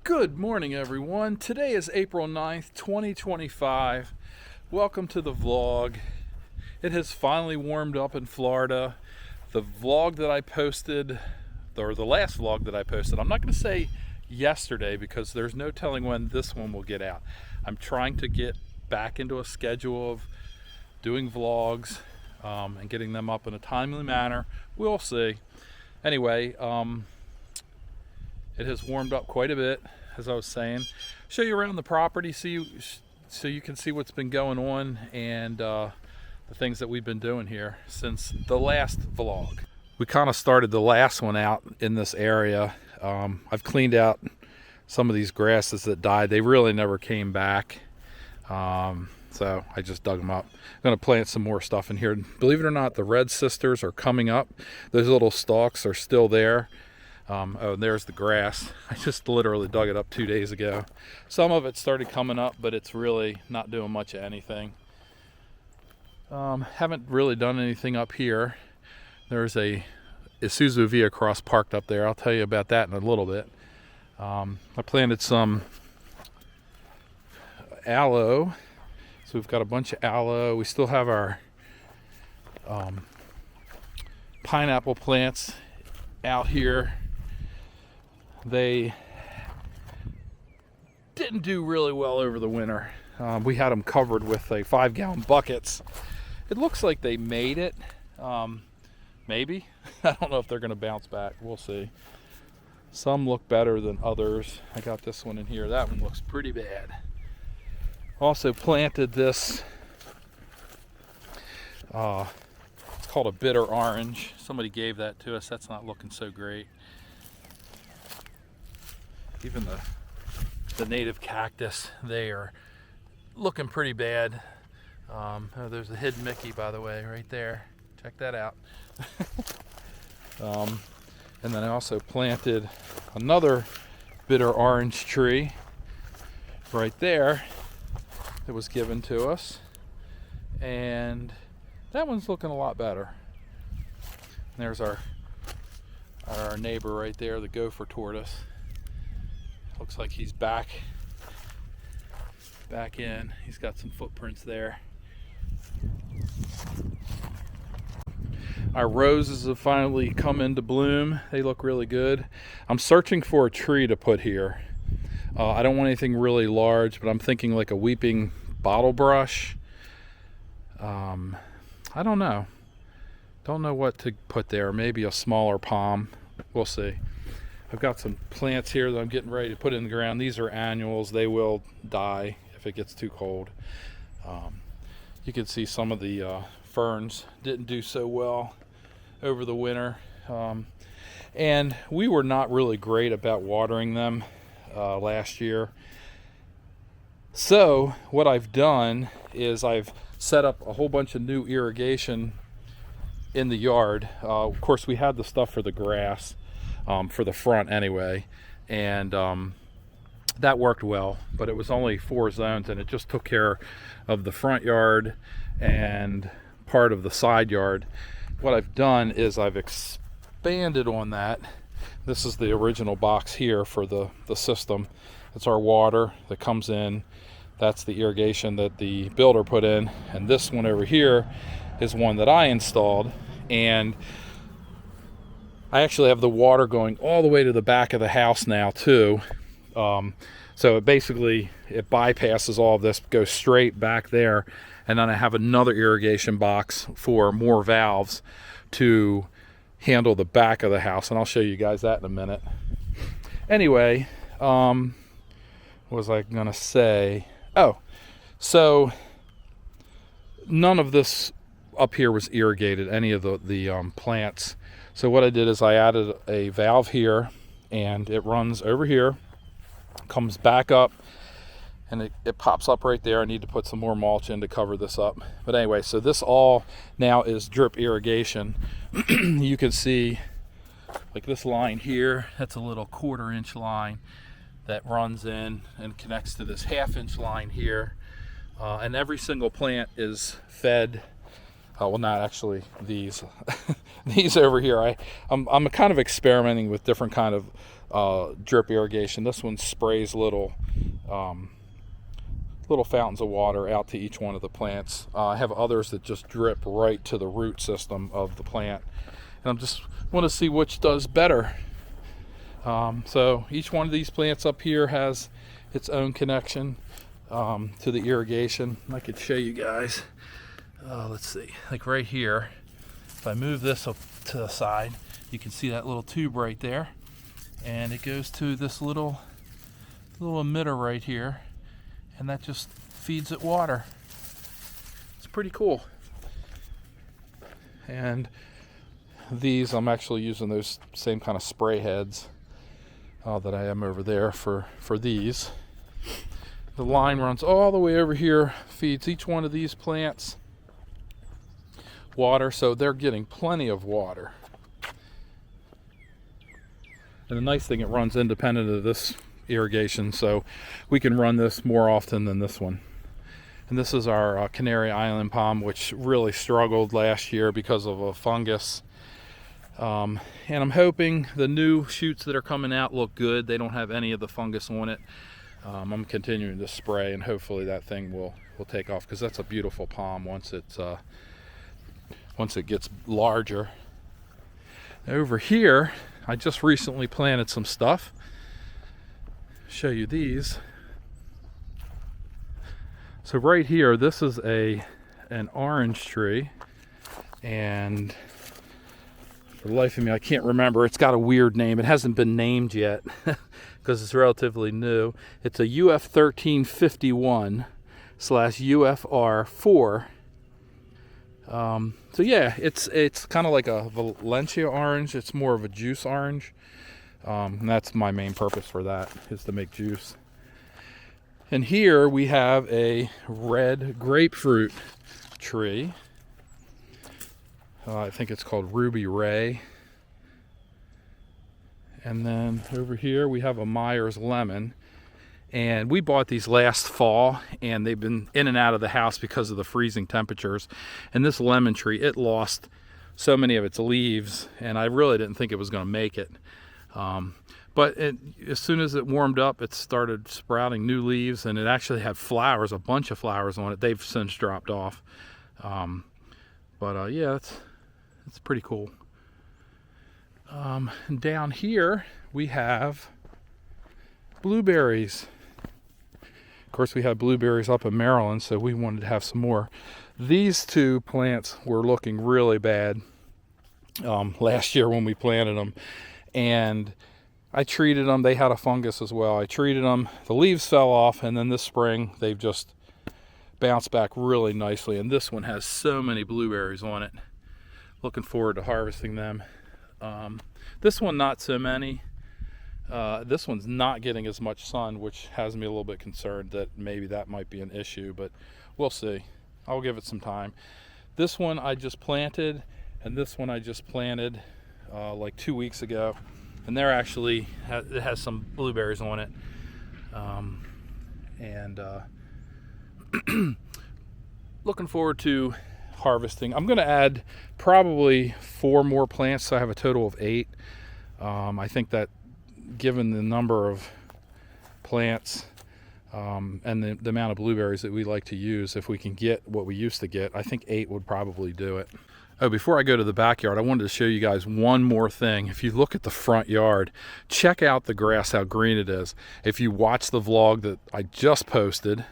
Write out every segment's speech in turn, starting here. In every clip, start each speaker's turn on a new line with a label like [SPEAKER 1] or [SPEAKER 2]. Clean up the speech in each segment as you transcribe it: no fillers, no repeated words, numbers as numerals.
[SPEAKER 1] Good morning, everyone. Today is April 9th, 2025. Welcome to the vlog. It has finally warmed up in Florida. The vlog that I posted, or the last vlog that I posted, I'm not going to say yesterday because there's no telling when this one will get out. I'm trying to get back into a schedule of doing vlogs and getting them up in a timely manner. We'll see. Anyway, it has warmed up quite a bit, as I was saying. Show you around the property so you can see what's been going on and the things that we've been doing here since the last vlog. We kind of started the last one out in this area. I've cleaned out some of these grasses that died. They really never came back. So I just dug them up. I'm going to plant some more stuff in here. Believe it or not, the red sisters are coming up. Those little stalks are still there. Oh, there's the grass. I just literally dug it up 2 days ago. Some of it started coming up, but it's really not doing much of anything. Haven't really done anything up here. There's a Isuzu V-Cross parked up there. I'll tell you about that in a little bit. I planted some aloe. So we've got a bunch of aloe. We still have our pineapple plants out here. They didn't do really well over the winter. We had them covered with 5-gallon buckets. It looks like they made it. Maybe. I don't know if they're going to bounce back. We'll see. Some look better than others. I got this one in here. That one looks pretty bad. Also planted this. It's called a bitter orange. Somebody gave that to us. That's not looking so great. Even the native cactus, they are looking pretty bad. Oh, there's a hidden Mickey, by the way, right there. Check that out. And then I also planted another bitter orange tree right there that was given to us. And that one's looking a lot better. There's our neighbor right there, the gopher tortoise. Looks like he's back in. He's got some footprints there. Our roses have finally come into bloom. They look really good. I'm searching for a tree to put here. I don't want anything really large, but I'm thinking like a weeping bottle brush. I don't know. Don't know what to put there. Maybe a smaller palm. We'll see. I've got some plants here that I'm getting ready to put in the ground. These are annuals. They will die if it gets too cold. You can see some of the ferns didn't do so well over the winter. And we were not really great about watering them last year. So what I've done is I've set up a whole bunch of new irrigation in the yard. Of course, we had the stuff for the grass. For the front anyway, and that worked well, but it was only 4 zones and it just took care of the front yard and part of the side yard. What I've done is I've expanded on that. This is the original box here for the system. It's our water that comes in. That's the irrigation that the builder put in, and this one over here is one that I installed, and I actually have the water going all the way to the back of the house now too. So it bypasses all of this, goes straight back there, and then I have another irrigation box for more valves to handle the back of the house, and I'll show you guys that in a minute. Anyway, what was I gonna say? Oh, so none of this up here was irrigated, any of the plants. So what I did is I added a valve here, and it runs over here, comes back up, and it pops up right there. I need to put some more mulch in to cover this up. But anyway, so this all now is drip irrigation. You can see like this line here, that's a little 1/4-inch line that runs in and connects to this 1/2-inch line here. And every single plant is fed Well, not actually these. These over here. I'm kind of experimenting with different kind of drip irrigation. This one sprays little fountains of water out to each one of the plants. I have others that just drip right to the root system of the plant, and I'm just want to see which does better. So each one of these plants up here has its own connection to the irrigation. I could show you guys. Let's see, like right here, if I move this up to the side, you can see that little tube right there, and it goes to this little emitter right here, and that just feeds it water. It's pretty cool. And these, I'm actually using those same kind of spray heads that I am over there for these. The line runs all the way over here, feeds each one of these plants water, so they're getting plenty of water. And the nice thing, it runs independent of this irrigation, so we can run this more often than this one. And this is our Canary Island palm, which really struggled last year because of a fungus. And I'm hoping the new shoots that are coming out look good. They don't have any of the fungus on it. I'm continuing to spray, and hopefully that thing will take off, because that's a beautiful palm once it gets larger. Over here, I just recently planted some stuff. Show you these. So right here, this is an orange tree, and for the life of me, I can't remember. It's got a weird name. It hasn't been named yet because it's relatively new. It's a UF 1351/UFR4. So yeah, it's kind of like a Valencia orange. It's more of a juice orange. And that's my main purpose for that, is to make juice. And here we have a red grapefruit tree. I think it's called Ruby Ray. And then over here we have a Myers lemon. And we bought these last fall, and they've been in and out of the house because of the freezing temperatures. And this lemon tree, it lost so many of its leaves, and I really didn't think it was going to make it. But as soon as it warmed up, it started sprouting new leaves, and it actually had flowers, a bunch of flowers on it. They've since dropped off. Yeah, it's pretty cool. And down here we have blueberries. Of course, we had blueberries up in Maryland, so we wanted to have some more. These two plants were looking really bad last year when we planted them, and I treated them. They had a fungus as well. I treated them. The leaves fell off, and then this spring they've just bounced back really nicely. And this one has so many blueberries on it. Looking forward to harvesting them. This one, not so many. This one's not getting as much sun, which has me a little bit concerned that maybe that might be an issue, but we'll see. I'll give it some time. This one I just planted, and this one I just planted like 2 weeks ago, and they're actually, it has some blueberries on it. Looking forward to harvesting. I'm going to add probably 4 more plants, so I have a total of 8. I think that given the number of plants and the amount of blueberries that we like to use, if we can get what we used to get, I think 8 would probably do it. Oh, before I go to the backyard, I wanted to show you guys one more thing. If you look at the front yard, check out the grass, how green it is. If you watch the vlog that I just posted,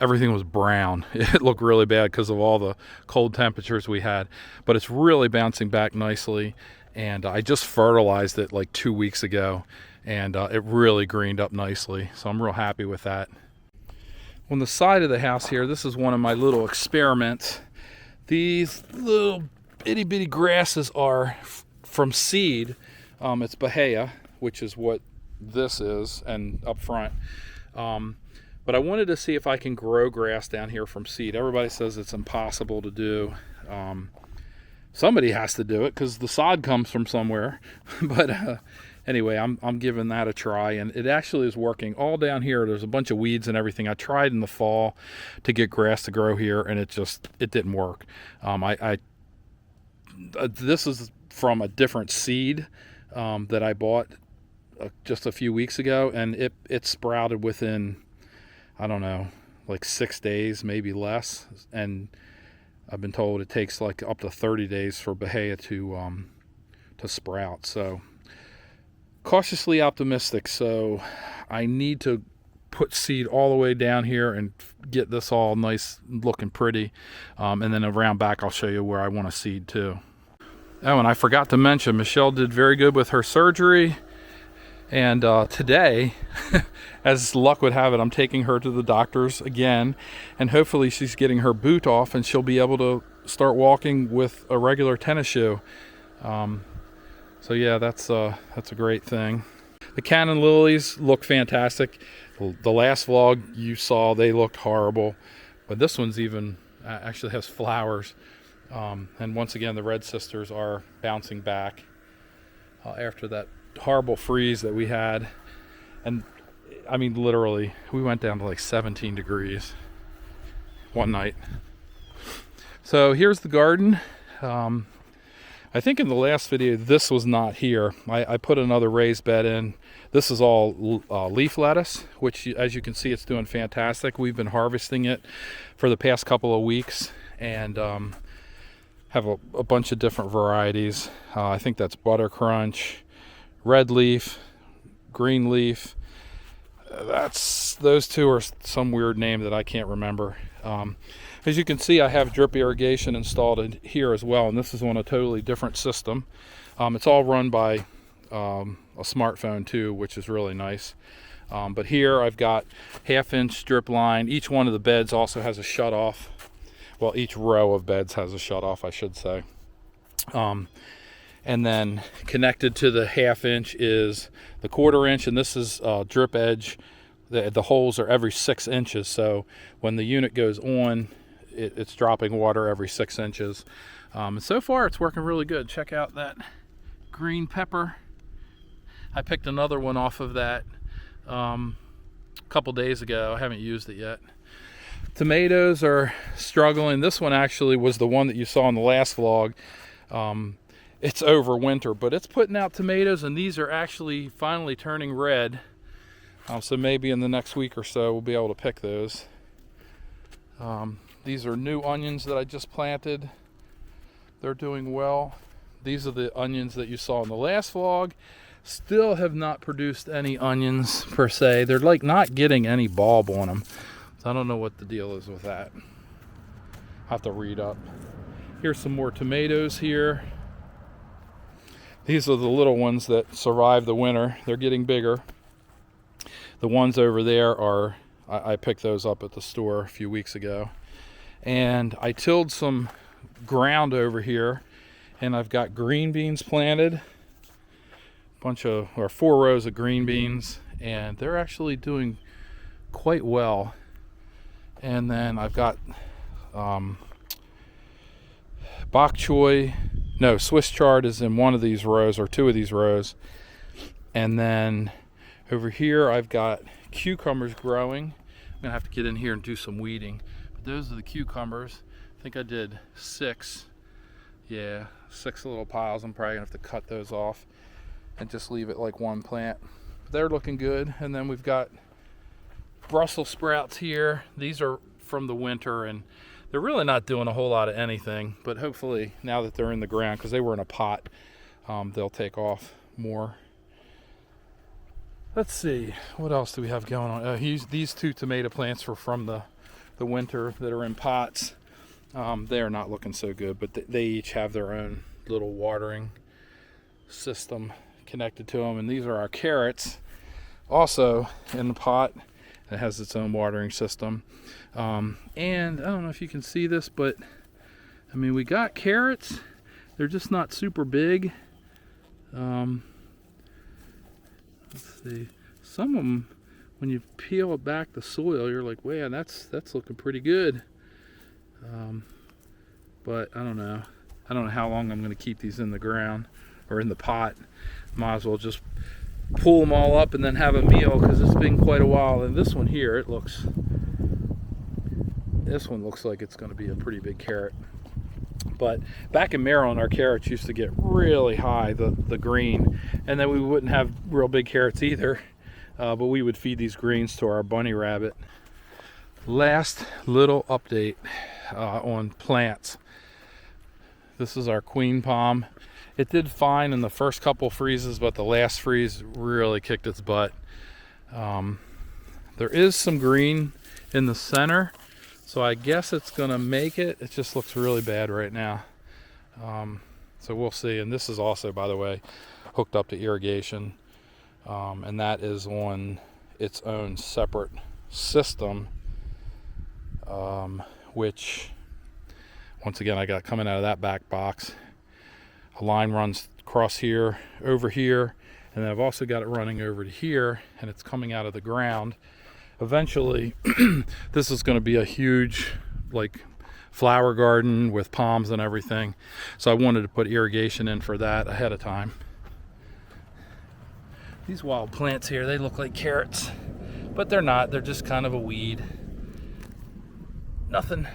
[SPEAKER 1] everything was brown. It looked really bad because of all the cold temperatures we had, but it's really bouncing back nicely. And I just fertilized it like 2 weeks ago, and it really greened up nicely, so I'm real happy with that. On the side of the house here, this is one of my little experiments. These little itty bitty grasses are from seed. It's Bahia, which is what this is, and up front. But I wanted to see if I can grow grass down here from seed. Everybody says it's impossible to do. Somebody has to do it because the sod comes from somewhere. But anyway, I'm giving that a try, and it actually is working. All down here, there's a bunch of weeds and everything. I tried in the fall to get grass to grow here, and it didn't work. This is from a different seed that I bought just a few weeks ago, and it sprouted within, I don't know, like 6 days, maybe less. And I've been told it takes like up to 30 days for Bahia to sprout. So cautiously optimistic. So I need to put seed all the way down here and get this all nice looking pretty, and then around back I'll show you where I want to seed too. Oh, and I forgot to mention, Michelle did very good with her surgery, and today as luck would have it, I'm taking her to the doctor's again, and hopefully she's getting her boot off and she'll be able to start walking with a regular tennis shoe. So yeah, that's a great thing. The Cannon lilies look fantastic. The last vlog you saw, they looked horrible, but this one's even actually has flowers. And once again, the Red Sisters are bouncing back after that horrible freeze that we had. And I mean, literally, we went down to like 17 degrees one night. So here's the garden. I think in the last video, this was not here. I put another raised bed in. This is all leaf lettuce, which, as you can see, it's doing fantastic. We've been harvesting it for the past couple of weeks, and have a bunch of different varieties. I think that's Butter Crunch, red leaf, green leaf. Those two are some weird name that I can't remember. As you can see, I have drip irrigation installed in here as well, and this is on a totally different system. It's all run by a smartphone too, which is really nice. But here I've got 1/2-inch drip line. Each one of the beds also has a shutoff. Well, each row of beds has a shutoff, I should say. And then connected to the 1/2-inch is the 1/4-inch, and this is drip edge. The holes are every 6 inches, so when the unit goes on, it's dropping water every 6 inches. And so far, it's working really good. Check out that green pepper. I picked another one off of that a couple days ago. I haven't used it yet. Tomatoes are struggling. This one actually was the one that you saw in the last vlog. It's over winter, but it's putting out tomatoes, and these are actually finally turning red. So maybe in the next week or so we'll be able to pick those. These are new onions that I just planted. They're doing well. These are the onions that you saw in the last vlog. Still have not produced any onions per se. They're like not getting any bulb on them. So I don't know what the deal is with that. I'll have to read up. Here's some more tomatoes here. These are the little ones that survived the winter. They're getting bigger. The ones over there are, I picked those up at the store a few weeks ago. And I tilled some ground over here, and I've got green beans planted. 4 rows of green beans, and they're actually doing quite well. And then I've got bok choy. No, Swiss chard is in one of these rows, or 2 of these rows. And then over here I've got cucumbers growing. I'm gonna have to get in here and do some weeding. But those are the cucumbers. I think I did 6. Yeah, 6 little piles. I'm probably gonna have to cut those off and just leave it like one plant. They're looking good. And then we've got Brussels sprouts here. These are from the winter, and they're really not doing a whole lot of anything, but hopefully now that they're in the ground, because they were in a pot, they'll take off more. Let's see, what else do we have going on? These 2 tomato plants were from the winter that are in pots. They are not looking so good, but they each have their own little watering system connected to them. And these are our carrots, also in the pot. It has its own watering system. And I don't know if you can see this, but I mean, we got carrots. They're just not super big. Let's see. Some of them, when you peel back the soil, you're like, man, that's looking pretty good. But I don't know how long I'm going to keep these in the ground. or in the pot. Might as well just pull them all up and then have a meal, because it's been quite a while. And this one here, this one looks like it's going to be a pretty big carrot. But back in Maryland, our carrots used to get really high, the green, and then we wouldn't have real big carrots either, but we would feed these greens to our bunny rabbit. Last little update on plants. This is our queen palm. It did fine in the first couple freezes, but the last freeze really kicked its butt. There is some green in the center, so I guess it's gonna make it. It just looks really bad right now. So we'll see. And this is also, by the way, hooked up to irrigation, and that is on its own separate system, which, once again, I got coming out of that back box. A line runs across here, over here, and then I've also got it running over to here, and it's coming out of the ground. Eventually, this is going to be a huge, like, flower garden with palms and everything. So I wanted to put irrigation in for that ahead of time. These wild plants here, they look like carrots, but they're not. They're just kind of a weed. Nothing